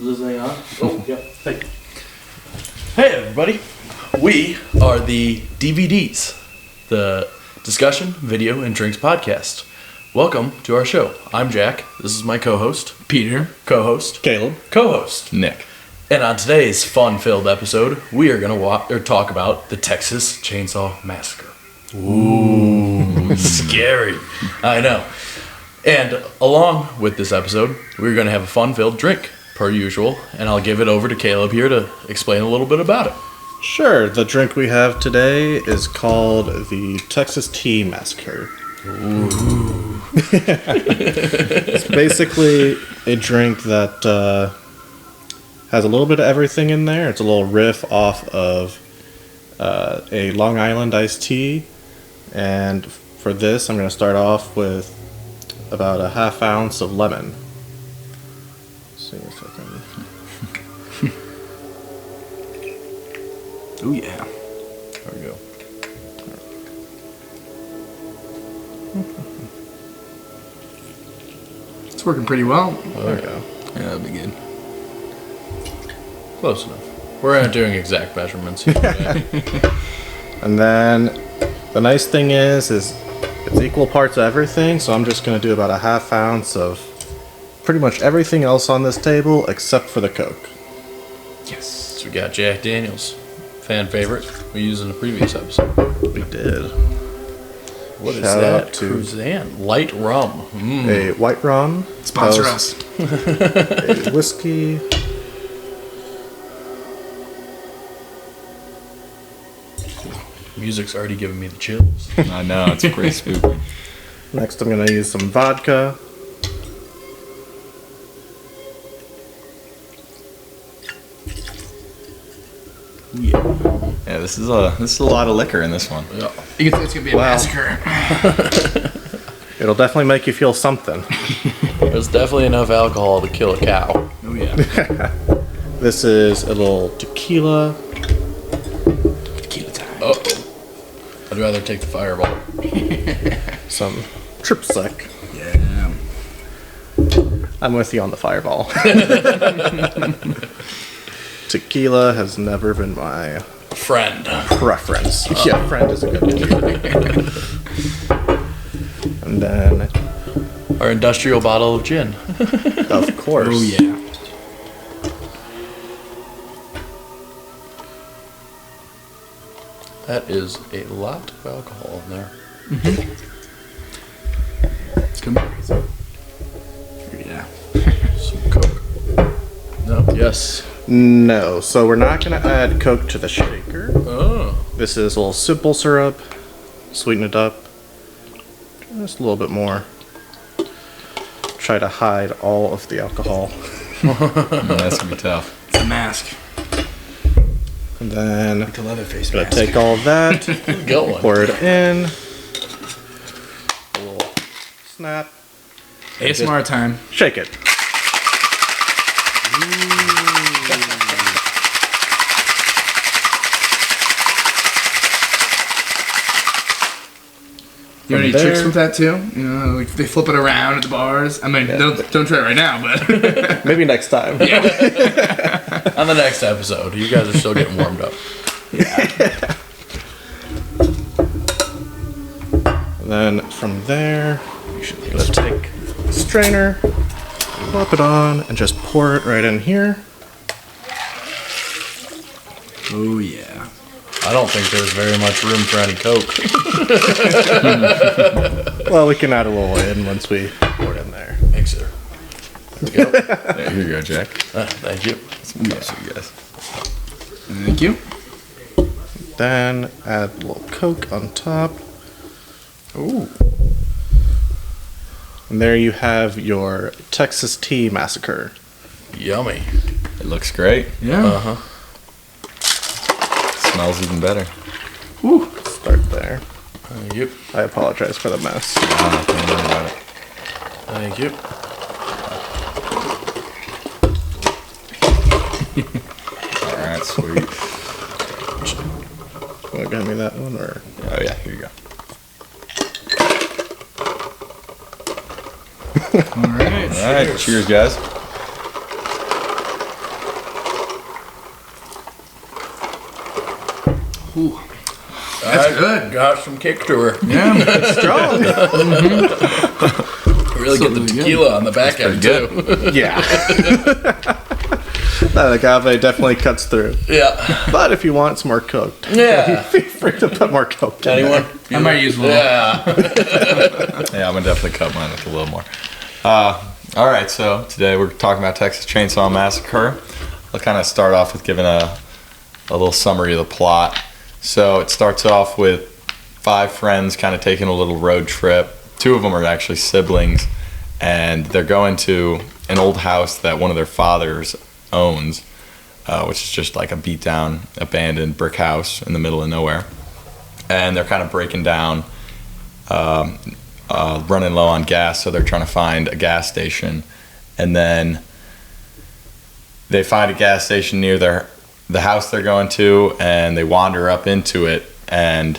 Is this thing on? Oh, yeah. Hey, everybody. We are the DVDs, the Discussion, Video, and Drinks podcast. Welcome to our show. I'm Jack. This is my co-host, Peter. Co-host, Caleb. Co-host, Nick. And on today's fun-filled episode, we are going to talk about the Texas Chainsaw Massacre. Ooh. Scary. I know. And along with this episode, we're going to have a fun-filled drink, per usual, and I'll give it over to Caleb here to explain a little bit about it. Sure. The drink we have today is called the Texas Tea Massacre. Ooh. It's basically a drink that has a little bit of everything in there. It's a little riff off of a Long Island iced tea. And for this, I'm going to start off with about a half ounce of lemon. Let's see if I can... Oh yeah. There we go. It's working pretty well. There we go. Yeah, that'll be good. Close enough. We're not doing exact measurements here. And then the nice thing is it's equal parts of everything, so I'm just going to do about a half ounce of pretty much everything else on this table except for the Coke. Yes. So we got Jack Daniels, fan favorite we used in the previous episode. We did. What is Shout that? out to- Cruzan. Light rum. A white rum. Sponsor us. A whiskey. Music's already giving me the chills. I know, it's pretty spooky. Next I'm going to use some vodka. Yeah, this is a lot of liquor in this one. Yeah. You can say it's gonna be a massacre. It'll definitely make you feel something. There's definitely enough alcohol to kill a cow. Oh yeah. This is a little tequila. Tequila time. Uh-oh. I'd rather take the fireball. Some trip sec. Yeah. I'm with you on the fireball. Tequila has never been my Friend. preference. Yeah, friend is a good one. And then, Our industrial bottle of gin. of course, Oh yeah. That is a lot of alcohol in there. It's gonna be crazy. Yeah. Some Coke. No. Yes. No, so we're not going to add Coke to the shaker. Oh. This is a little simple syrup. Sweeten it up. Just a little bit more. Try to hide all of the alcohol. That's gonna be tough. It's a mask. And then Like a Leatherface gonna mask. take all of that, Got one. pour it in. A little snap. ASMR time. Shake it. You know any From tricks there- with that too? You know, like they flip it around at the bars. I mean, don't try it right now, but Maybe next time. On the next episode, you guys are still getting warmed up. And then from there, you should be able to take the strainer, pop it on, and just pour it right in here. oh yeah. I don't think there's very much room for any Coke. Well, we can add a little in once we pour it in there. Mixer. Let's go. Here you go, Jack. Thank you. Yes, you guys. Thank you. Then add a little Coke on top. Ooh. And there you have your Texas Tea Massacre. Yummy. It looks great. Yeah. Uh-huh. Smells even better. Woo. Start there. Thank you. I apologize for the mess. Don't worry about it. Thank you. All right, sweet. Want to give me that one or? Oh yeah, here you go. All right. All right, cheers, guys. Ooh. That's good. Got some kick to her. Yeah. Strong. Really get the tequila on the back end, too. Yeah. That agave definitely cuts through. Yeah. But if you want some more Coke, Yeah. feel free to put more Coke in Anyone? I might use a little. Yeah. Yeah, I'm gonna definitely cut mine with a little more. All right, so today we're talking about Texas Chainsaw Massacre. I'll kind of start off with giving a little summary of the plot. So it starts off with 5 friends kind of taking a little road trip. 2 of them are actually siblings, and they're going to an old house that one of their fathers owns, which is just like a beat down, abandoned brick house in the middle of nowhere. And they're kind of breaking down, running low on gas, so they're trying to find a gas station. And then they find a gas station near the house they're going to, and they wander up into it, and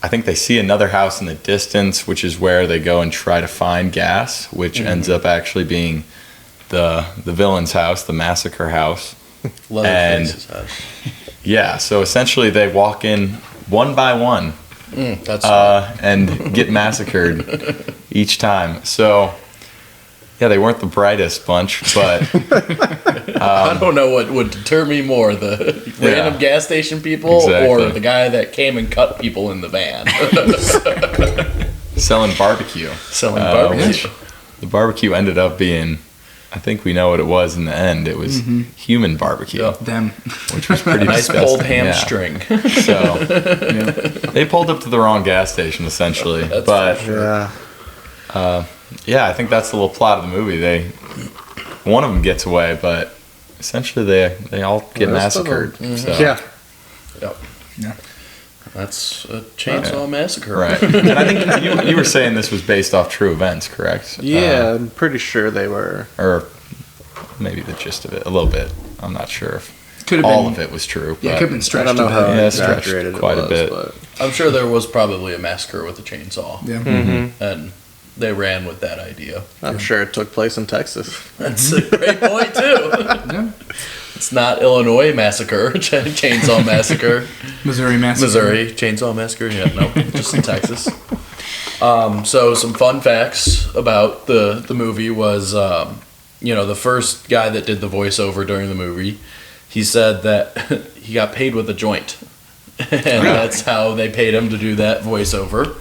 I think they see another house in the distance, which is where they go and try to find gas, which ends up actually being the villain's house, the massacre house. Leatherface's house. Yeah, so essentially they walk in one by one That's and get massacred each time. So, yeah, they weren't the brightest bunch, but I don't know what would deter me more, the random gas station people or the guy that came and cut people in the van. selling barbecue. Selling barbecue. Which the barbecue ended up being, I think we know what it was in the end. It was human barbecue, Yep. Them. which was pretty Nice disgusting. pulled Yeah. hamstring. So they pulled up to the wrong gas station essentially. That's But Yeah. yeah, I think that's the little plot of the movie. One of them gets away, but essentially they all get The rest of them- massacred. So. Yeah. Yep. Yeah. That's a chainsaw massacre. Right. And I think you were saying this was based off true events, correct? Yeah, I'm pretty sure they were. Or maybe the gist of it, a little bit. I'm not sure if Could have all been. of it was true. Yeah, it but could have been I stretched. don't know a how bit. Yeah, stretched exaggerated quite a it was, bit. but I'm sure there was probably a massacre with a chainsaw. Yeah. And they ran with that idea. I'm sure it took place in Texas. That's a great point, too. Yeah. It's not Illinois massacre, chainsaw massacre. Missouri Massacre. Missouri chainsaw massacre. Yeah, no, just in Texas. So some fun facts about the movie was, the first guy that did the voiceover during the movie, he said that he got paid with a joint, and that's how they paid him to do that voiceover.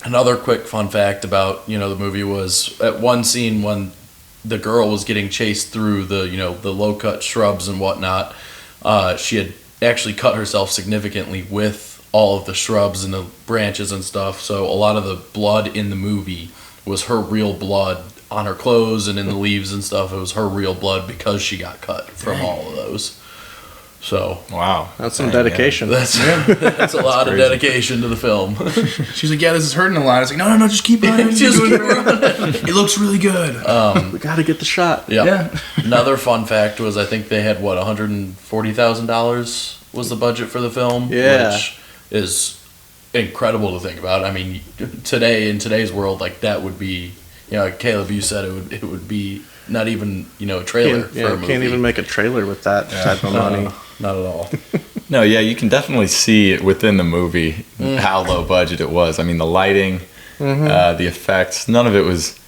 Another quick fun fact about the movie was at one scene when the girl was getting chased through the low cut shrubs and whatnot, she had actually cut herself significantly with all of the shrubs and the branches and stuff. So a lot of the blood in the movie was her real blood on her clothes and in the leaves and stuff. It was her real blood because she got cut from all of those. So Wow. That's some Dang, yeah. dedication. that's a lot of crazy. dedication to the film. She's like, yeah, this is hurting a lot. I was like, no, just keep running. Just Keep keep running. It looks really good. We got to get the shot. Yeah. Yeah. Another fun fact was I think they had $140,000 was the budget for the film, Yeah. which is incredible to think about. I mean, today in today's world, like that would be, like Caleb, you said it would be not even a trailer for a movie. Can't even make a trailer with that type of money. Not at all. No, yeah, you can definitely see it within the movie how low budget it was. I mean, the lighting, the effects, none of it was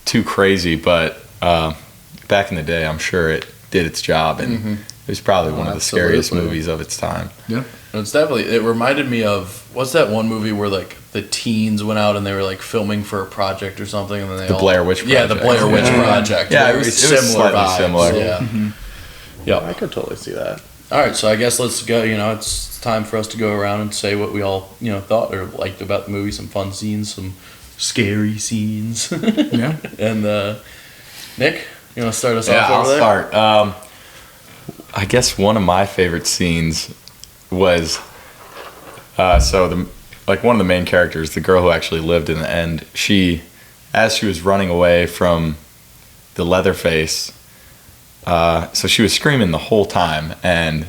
too crazy, but back in the day, I'm sure it did its job, and it was probably one of the scariest absolutely. movies of its time. Yeah. It's definitely. It reminded me of what's that one movie where like the teens went out and they were like filming for a project or something, and then they The all Blair Witch Yeah, the Project. Blair Witch Project. Yeah, Very it was similar slightly vibes. similar. Yeah. Yep. I could totally see that. All right, so I guess let's go. It's time for us to go around and say what we all thought or liked about the movie. Some fun scenes, some scary scenes. Yeah. And Nick, you want to start us Yeah, off I'll over there? start. I guess one of my favorite scenes was one of the main characters, the girl who actually lived in the end. As she was running away from the Leatherface, so she was screaming the whole time, and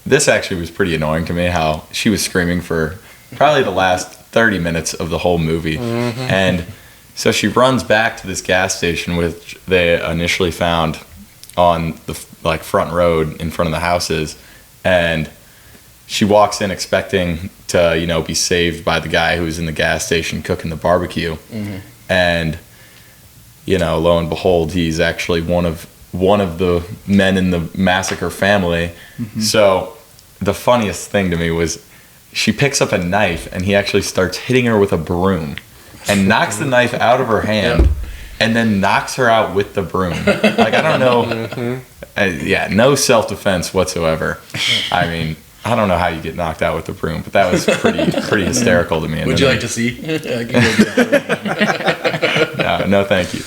this actually was pretty annoying to me. How she was screaming for probably the last 30 minutes of the whole movie, and so she runs back to this gas station, which they initially found on the front road in front of the houses, and she walks in expecting to, be saved by the guy who was in the gas station cooking the barbecue. And, lo and behold, he's actually one of the men in the massacre family. So the funniest thing to me was she picks up a knife and he actually starts hitting her with a broom and knocks the knife out of her hand and then knocks her out with the broom. Like, I don't know. No self-defense whatsoever. I mean, I don't know how you get knocked out with the broom, but that was pretty hysterical to me. Would you like to see? No, thank you.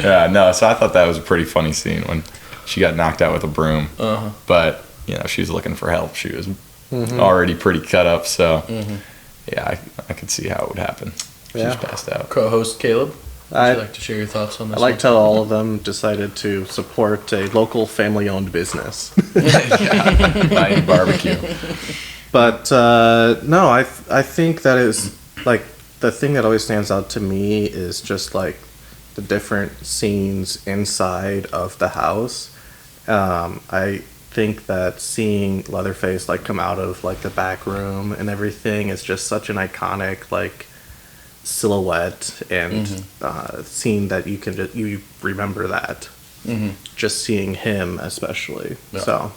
Yeah, no. So I thought that was a pretty funny scene when she got knocked out with a broom. But she was looking for help. She was already pretty cut up. So I could see how it would happen. She was passed out. Co-host Caleb, would you like to share your thoughts on this? I liked how all of them decided to support a local family-owned business. Buying barbecue. But no, I think that is like the thing that always stands out to me is just like the different scenes inside of the house. I think that seeing Leatherface like come out of like the back room and everything is just such an iconic like silhouette and scene that you remember that. Just seeing him especially. So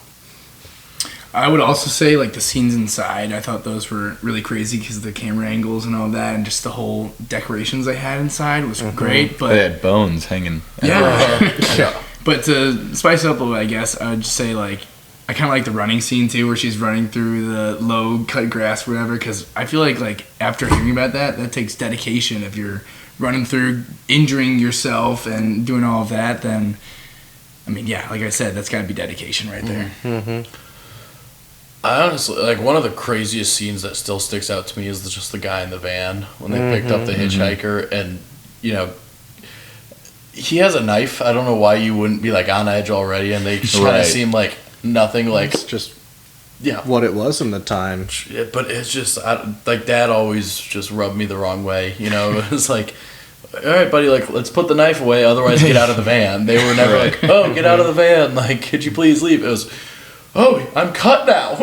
I would also say like the scenes inside, I thought those were really crazy because of the camera angles and all that, and just the whole decorations they had inside was great. But they had bones hanging. Yeah. But to spice it up a little, I guess I would just say like I kind of like the running scene too, where she's running through the low cut grass, whatever. Because I feel like after hearing about that takes dedication. If you're running through, injuring yourself and doing all of that, then I mean, yeah, like I said, that's got to be dedication right there. I honestly, like, one of the craziest scenes that still sticks out to me is just the guy in the van when they picked up the hitchhiker, and he has a knife. I don't know why you wouldn't be like on edge already, and they kind of seem like nothing. Like, it's just what it was in the time. But it's just like Dad always just rubbed me the wrong way. It was like, all right, buddy, like, let's put the knife away, otherwise get out of the van. They were never like, oh, get out of the van. Like, could you please leave? It was, oh, I'm cut now.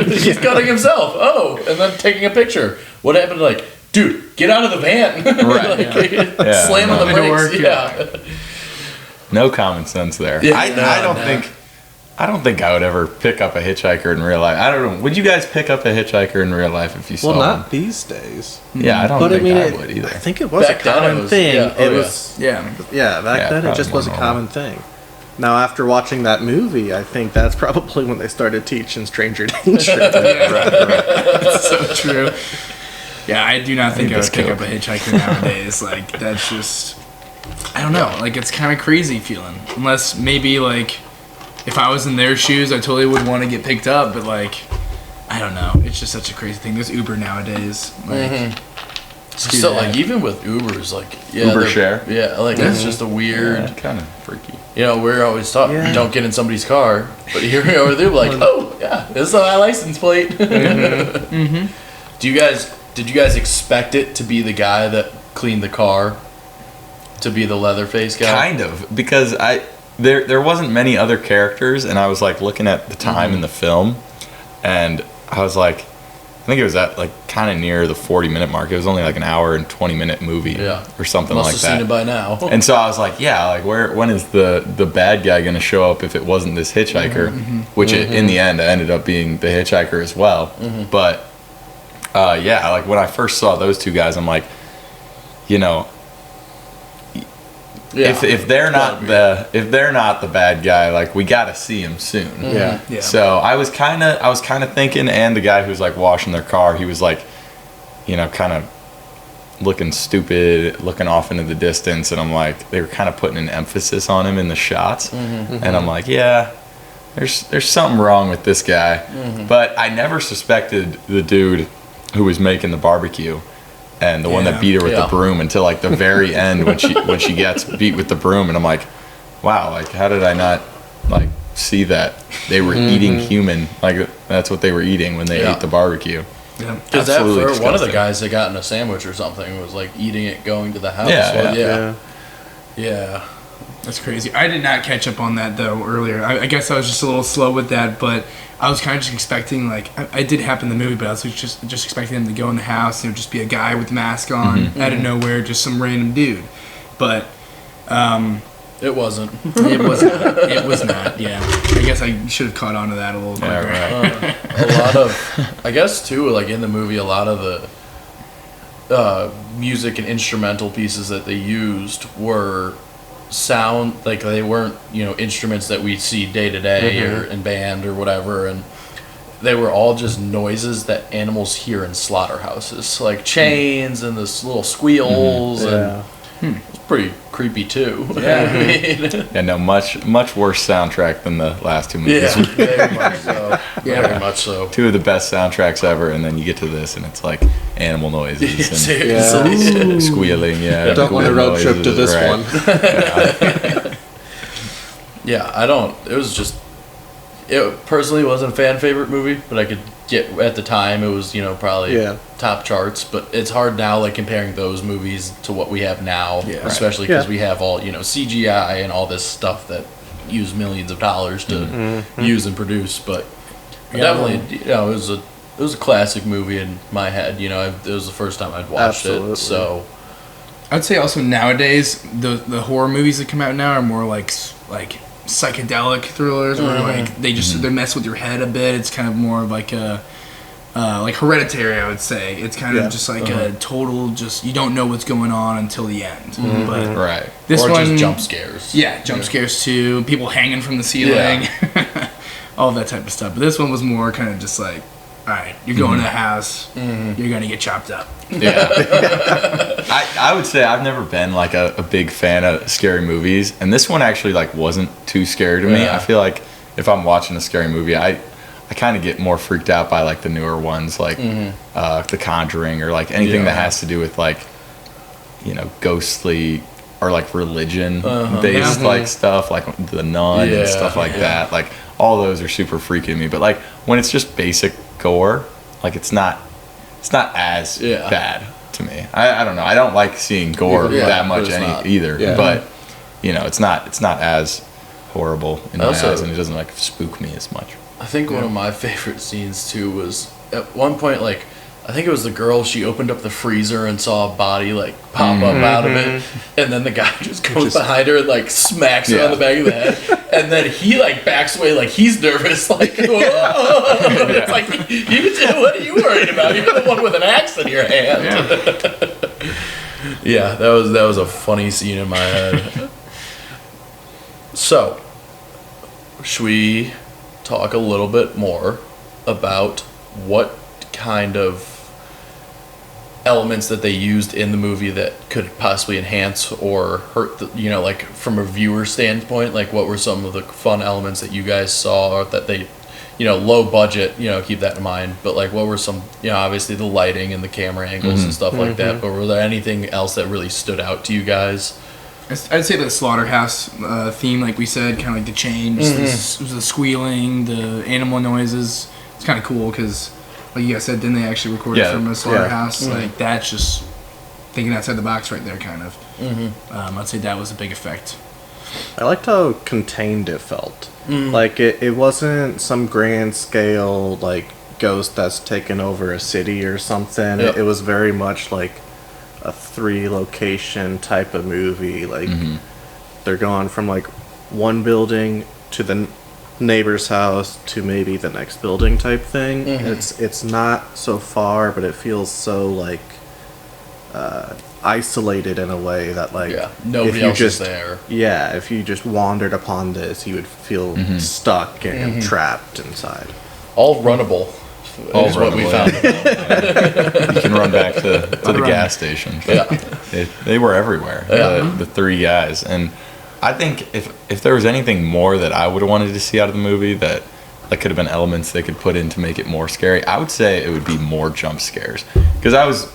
He's cutting himself. Oh, and then taking a picture. What happened? Like, dude, get out of the van. Right. Slam on the brakes. Yeah. No common sense there. Yeah, I don't think I would ever pick up a hitchhiker in real life. I don't know. Would you guys pick up a hitchhiker in real life if you saw Well, not one? these days. Yeah, I don't think I would either. I think it was Back a common then thing. it was. Back then it just was a common thing. Now, after watching that movie, I think that's probably when they started teaching stranger danger. That's so true. Yeah, I do not think I would pick up a hitchhiker nowadays. Like, that's just, I don't know. Like, it's kind of crazy feeling. Unless maybe, like, if I was in their shoes, I totally would want to get picked up. But, like, I don't know. It's just such a crazy thing. There's Uber nowadays. Like, So, like, even with Ubers, like, Uber share. Yeah, like, it's just a weird. Kind of freaky. We're always taught, don't get in somebody's car. But here we are, they're like, oh, yeah, this is my license plate. Did you guys expect it to be the guy that cleaned the car? To be the Leatherface guy? Kind of, because there wasn't many other characters, and I was like looking at the time in the film, and I was like, I think it was at like kind of near the 40-minute mark. It was only like an hour and 20-minute movie or something like that. Must have seen it by now. And so I was like, when is the bad guy going to show up if it wasn't this hitchhiker? Which in the end ended up being the hitchhiker as well. But like when I first saw those two guys, I'm like, if they're not the bad guy, like, we got to see him soon. Yeah. So I was kind of thinking, and the guy who's like washing their car, he was like, kind of looking stupid, looking off into the distance, and I'm like, they were kind of putting an emphasis on him in the shots, and I'm like, there's something wrong with this guy, but I never suspected the dude who was making the barbecue. And the one that beat her with the broom until like the very end when she gets beat with the broom, and I'm like, wow, like, how did I not like see that they were eating human? Like, that's what they were eating when they ate the barbecue. Yeah, because one of the guys that got in a sandwich or something was like eating it going to the house. That's crazy. I did not catch up on that though earlier. I guess I was just a little slow with that, but I was kind of just expecting I did happen in the movie, but I was just expecting them to go in the house and it would just be a guy with a mask on out of nowhere, just some random dude. But it wasn't. It was not. It was not. Yeah. I guess I should have caught on to that a little bit. Right. A lot of, I guess too, like in the movie, a lot of the music and instrumental pieces that they used were sound, like they weren't, instruments that we see day to day or in band or whatever, and they were all just noises that animals hear in slaughterhouses, like chains and this little squeals, and it's pretty creepy too. Yeah. Yeah, no, much worse soundtrack than the last two movies. Yeah, very much so. Very much so. Two of the best soundtracks ever, and then you get to this, and it's like animal noises and Seriously. squealing. Yeah, Don't want a road trip to this right. one. Yeah, I don't. It was just. It personally wasn't a fan favorite movie, but I could get at the time it was probably top charts. But it's hard now, like comparing those movies to what we have now, especially because we have all CGI and all this stuff that use millions of dollars to use and produce. But definitely, it was a classic movie in my head. It was the first time I'd watched it, so. I'd say also nowadays the horror movies that come out now are more like psychedelic thrillers where they mess with your head a bit. It's kind of more of like a like Hereditary, I would say. It's kind of just like a total, just you don't know what's going on until the end. But right. This or one, just jump scares. Yeah, jump scares too. People hanging from the ceiling, all that type of stuff. But this one was more kind of just like, all right, you're going to the house, you're gonna get chopped up. Yeah. I would say I've never been like a big fan of scary movies, and this one actually like wasn't too scary to me. I feel like if I'm watching a scary movie, I kind of get more freaked out by like the newer ones, like The Conjuring, or like anything that has to do with like ghostly or like religion based like stuff, like The Nun and stuff like that. Like all those are super freaky to me. But like when it's just basic gore, like it's not as bad to me. I don't know. I don't like seeing gore that much either. Yeah. But it's not as horrible in my eyes, and it doesn't like spook me as much. I think one of my favorite scenes too was at one point, like I think it was the girl, she opened up the freezer and saw a body like pop up out of it, and then the guy just goes behind her and like smacks her on the back of the head, and then he like backs away like he's nervous, like whoa. It's like what are you worried about? You're the one with an axe in your hand. Yeah, that was a funny scene in my head. So, should we talk a little bit more about what kind of elements that they used in the movie that could possibly enhance or hurt like from a viewer standpoint? Like what were some of the fun elements that you guys saw, or that they low budget, keep that in mind, but like what were some, obviously the lighting and the camera angles and stuff like that, but were there anything else that really stood out to you guys? I'd say the slaughterhouse theme, like we said, kind of like the change, the squealing, the animal noises. It's kind of cool because, like you guys said, didn't they actually record it from a slaughterhouse? Like that's just thinking outside the box right there, kind of. I'd say that was a big effect. I liked how contained it felt. Like it wasn't some grand scale like ghost that's taken over a city or something. Yep. It was very much like a 3-location type of movie. Like they're going from like one building to the neighbor's house to maybe the next building type thing. It's not so far, but it feels so like isolated in a way that like nobody else is there. Yeah, if you just wandered upon this, you would feel stuck and trapped inside. All runnable. Is what we found. You can run back to the gas station. They were everywhere. The three guys, and I think if there was anything more that I would have wanted to see out of the movie that could have been elements they could put in to make it more scary, I would say it would be more jump scares. Because I was,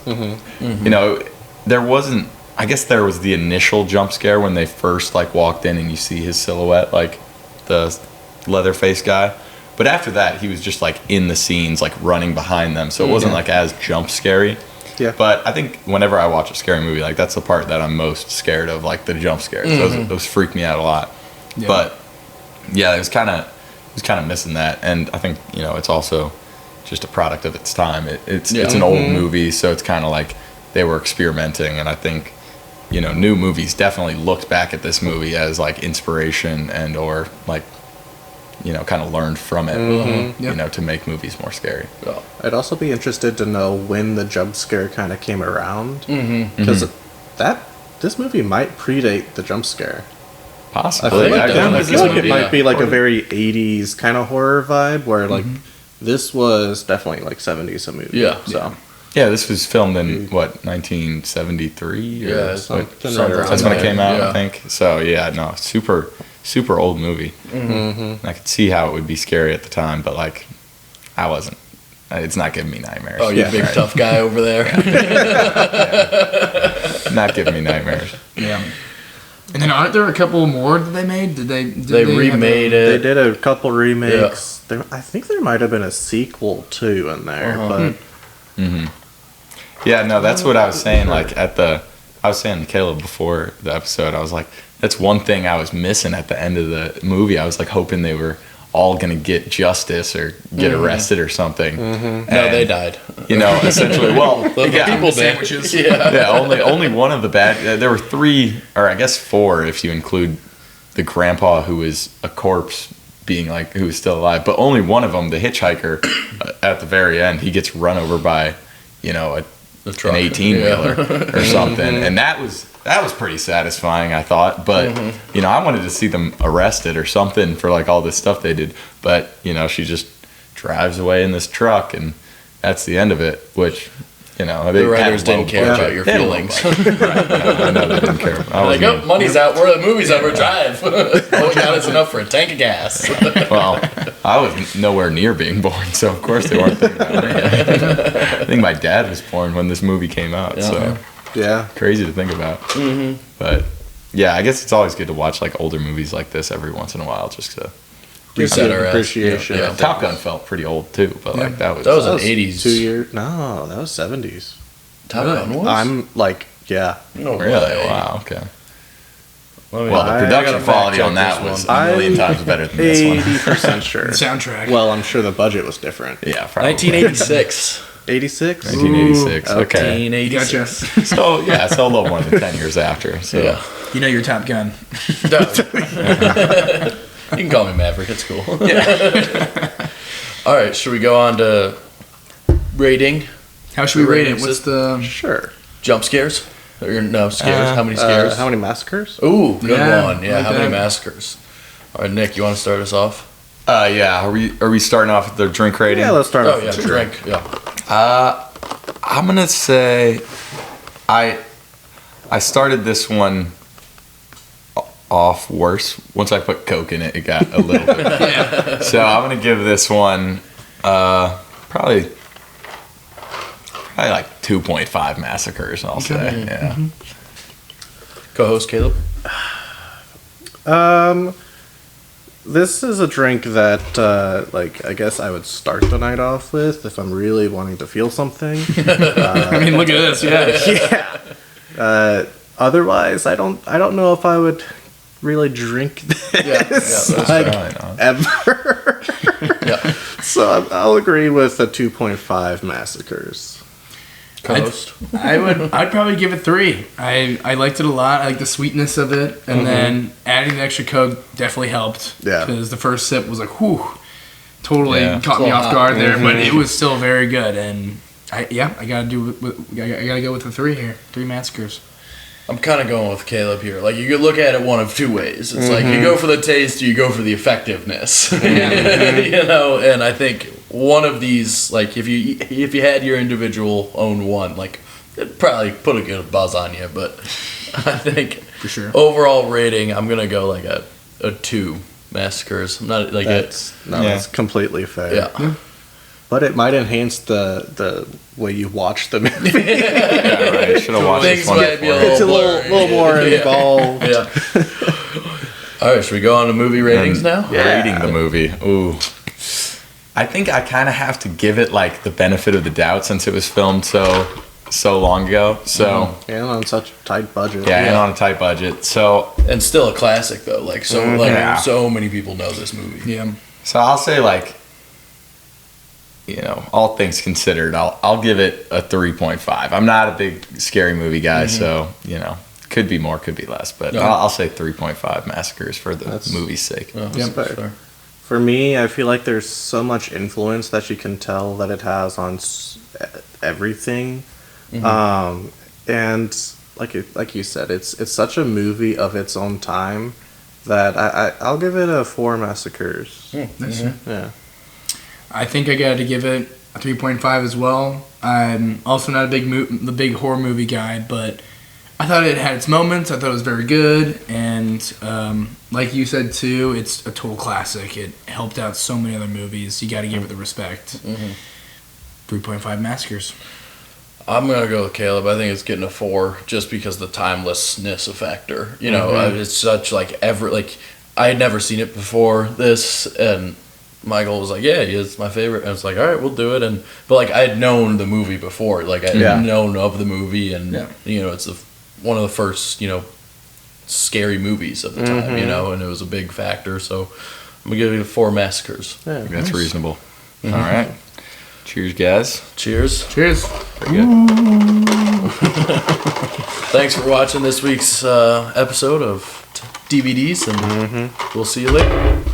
there wasn't. I guess there was the initial jump scare when they first like walked in and you see his silhouette, like the Leatherface guy. But after that, he was just like in the scenes, like running behind them. So it wasn't like as jump scary. Yeah. But I think whenever I watch a scary movie, like that's the part that I'm most scared of, like the jump scares. Those freak me out a lot. Yeah. But yeah, it was kind of missing that, and I think it's also just a product of its time. It's an old movie, so it's kind of like they were experimenting, and I think new movies definitely looked back at this movie as like inspiration and or like kind of learned from it, to make movies more scary. Yeah. I'd also be interested to know when the jump scare kind of came around, because this movie might predate the jump scare. Possibly. I feel like it might be like a very 80s kind of horror vibe, where like this was definitely like 70s a movie. Yeah. So Yeah, this was filmed in what 1973. Yeah, something That's when it came out, Yeah. I think. So yeah, no, super old movie. I could see how it would be scary at the time, but like, I wasn't. It's not giving me nightmares. Oh, you big tough guy over there. Not giving me nightmares. Yeah. And then aren't there a couple more that they made? Did They remade they it. did a couple remakes. I think there might have been a sequel too in there, but Yeah, no, that's what I was saying. Like I was saying to Caleb before the episode, I was like, that's one thing I was missing at the end of the movie. I was like hoping they were all gonna get justice or get arrested or something. No, they died. Essentially. Well, yeah, People sandwiches. Yeah. yeah, only one of the bad. There were 3, or I guess 4, if you include the grandpa who was a corpse, being like who was still alive. But only one of them, the hitchhiker, at the very end, he gets run over by, an 18-wheeler or something, and that was pretty satisfying, I thought. But I wanted to see them arrested or something for like all this stuff they did. But she just drives away in this truck, and that's the end of it. Which the writers didn't care about your feelings. I know they didn't care. Like, oh, money's out. The movie's over. Drive. All we got is enough for a tank of gas. Well, I was nowhere near being born, so of course they weren't thinking about it. I think my dad was born when this movie came out, so yeah, crazy to think about. But yeah, I guess it's always good to watch like older movies like this every once in a while, just to Reset our appreciation. Yeah. Top Gun felt pretty old too, but like that was an 80s. 2 years. No, that was 70s. Top Gun was? I'm like, yeah. No really way. Wow. Okay. Well, Well, the I production gotta quality fact on check that this was one. a million times better than this one. 80% sure. The soundtrack. Well, I'm sure the budget was different. Yeah, probably. 1986. 86? 1986. Okay. 1986. Gotcha. So yeah, so a little more than 10 years after. So Yeah. You know your Top Gun. You can call me Maverick. It's cool. All right. Should we go on to rating How should we rate it? Rating What's the... Sure. jump scares? Or no scares? How many scares? How many massacres? Ooh, good Yeah, one. Yeah. like How many that. massacres? All right, Nick. You want to start us off? yeah, are we starting off with the drink rating? Yeah, let's start Oh off yeah, with the drink. Yeah. I'm gonna say I started this one off worse. Once I put Coke in it, it got a little bit. So I'm gonna give this one probably like 2.5 massacres. I'll say. Yeah. Co-host Caleb. This is a drink that, I guess I would start the night off with if I'm really wanting to feel something. I mean, look at this. Yeah. Yeah. Otherwise, I don't know if I would really drink this that's like Probably not. ever. Yeah. So I'll agree with the 2.5 massacres. Co-host. I'd probably give it 3. I liked it a lot. I like the sweetness of it, and then adding the extra Coke definitely helped. Yeah. Because the first sip was like, whew, totally Yeah. caught It's a me little off hot. guard there, but it was still very good. And I gotta go with the 3 here. 3 massacres. I'm kind of going with Caleb here. Like, you could look at it one of two ways. It's like you go for the taste, or you go for the effectiveness. And I think one of these, like, if you had your individual own one, like, it'd probably put a good buzz on you. But I think For sure. overall rating, I'm gonna go like a 2 massacres. I'm not like That's completely fair. yeah. But it might enhance the way you watch the movie. Yeah, right. Should have watched Things this one might be before. a It's a blurry. little more Yeah. involved. Yeah. All right, should we go on to movie ratings now? Rating the movie. Ooh. I think I kind of have to give it like the benefit of the doubt since it was filmed so so long ago. So And on such a tight budget. yeah, and on a tight budget. So And still a classic though. Like Yeah. so many people know this movie. Yeah. So I'll say, like, you know, all things considered, I'll give it a 3.5. I'm not a big scary movie guy, so you know, could be more, could be less, but Yeah. I'll say 3.5 massacres for the That's- movie's sake. Oh, Yep. that's fair. For me, I feel like there's so much influence that you can tell that it has on everything. And like you said, it's such a movie of its own time that I'll give it a 4 massacres. Yeah. I think I got to give it a 3.5 as well. I'm also not a big horror movie guy, but I thought it had its moments. I thought it was very good, and like you said too, it's a total classic. It helped out so many other movies. You got to give it the respect. 3.5 massacres. I'm gonna go with Caleb. I think it's getting a 4 just because the timelessness factor. You know, it's such like I had never seen it before this, and Michael was like, "Yeah, it's my favorite." And I was like, "All right, we'll do it." But like I had known the movie before, like I had known of the movie, and you know, it's one of the first scary movies of the time. You know, and it was a big factor. So I'm gonna give it 4 massacres. Yeah. That's reasonable. All right. Cheers, guys. Cheers. Cheers. Very good. Thanks for watching this week's episode of DVDs, and we'll see you later.